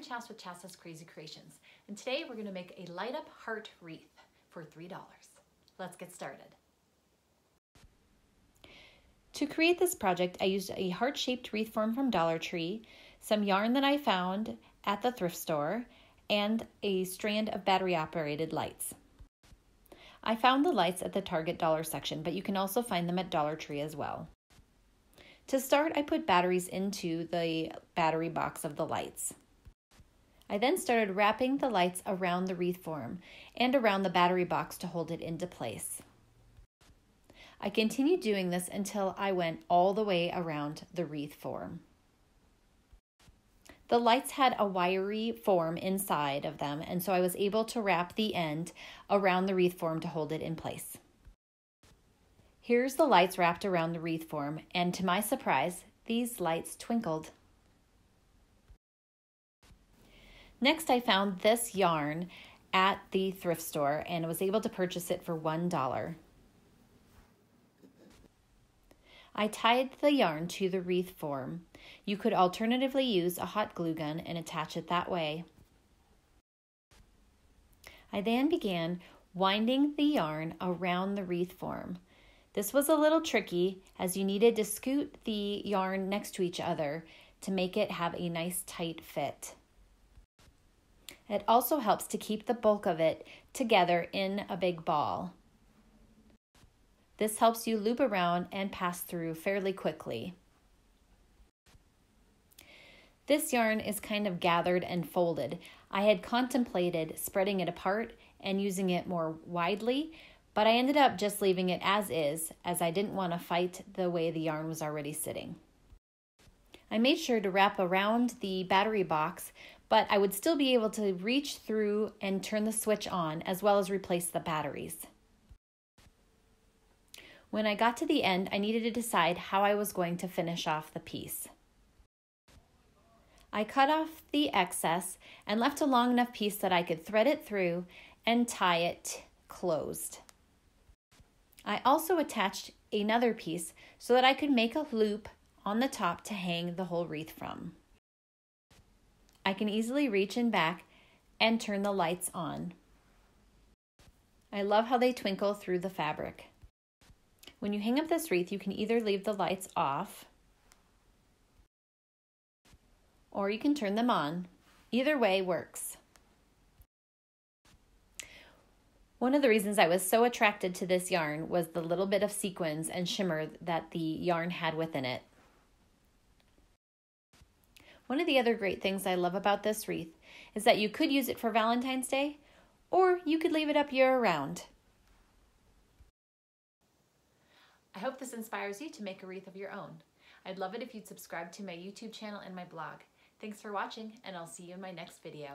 Chas with Chas's Crazy Creations, and today we're going to make a light up heart wreath for $3. Let's get started. To create this project, I used a heart-shaped wreath form from Dollar Tree, some yarn that I found at the thrift store, and a strand of battery-operated lights. I found the lights at the Target dollar section, but you can also find them at Dollar Tree as well. To start, I put batteries into the battery box of the lights. I then started wrapping the lights around the wreath form and around the battery box to hold it into place. I continued doing this until I went all the way around the wreath form. The lights had a wiry form inside of them, and so I was able to wrap the end around the wreath form to hold it in place. Here's the lights wrapped around the wreath form, and to my surprise, these lights twinkled. Next, I found this yarn at the thrift store and was able to purchase it for $1. I tied the yarn to the wreath form. You could alternatively use a hot glue gun and attach it that way. I then began winding the yarn around the wreath form. This was a little tricky as you needed to scoot the yarn next to each other to make it have a nice tight fit. It also helps to keep the bulk of it together in a big ball. This helps you loop around and pass through fairly quickly. This yarn is kind of gathered and folded. I had contemplated spreading it apart and using it more widely, but I ended up just leaving it as is, as I didn't want to fight the way the yarn was already sitting. I made sure to wrap around the battery box, but I would still be able to reach through and turn the switch on, as well as replace the batteries. When I got to the end, I needed to decide how I was going to finish off the piece. I cut off the excess and left a long enough piece that I could thread it through and tie it closed. I also attached another piece so that I could make a loop on the top to hang the whole wreath from. I can easily reach in back and turn the lights on. I love how they twinkle through the fabric. When you hang up this wreath, you can either leave the lights off or you can turn them on. Either way works. One of the reasons I was so attracted to this yarn was the little bit of sequins and shimmer that the yarn had within it. One of the other great things I love about this wreath is that you could use it for Valentine's Day, or you could leave it up year-round. I hope this inspires you to make a wreath of your own. I'd love it if you'd subscribe to my YouTube channel and my blog. Thanks for watching, and I'll see you in my next video.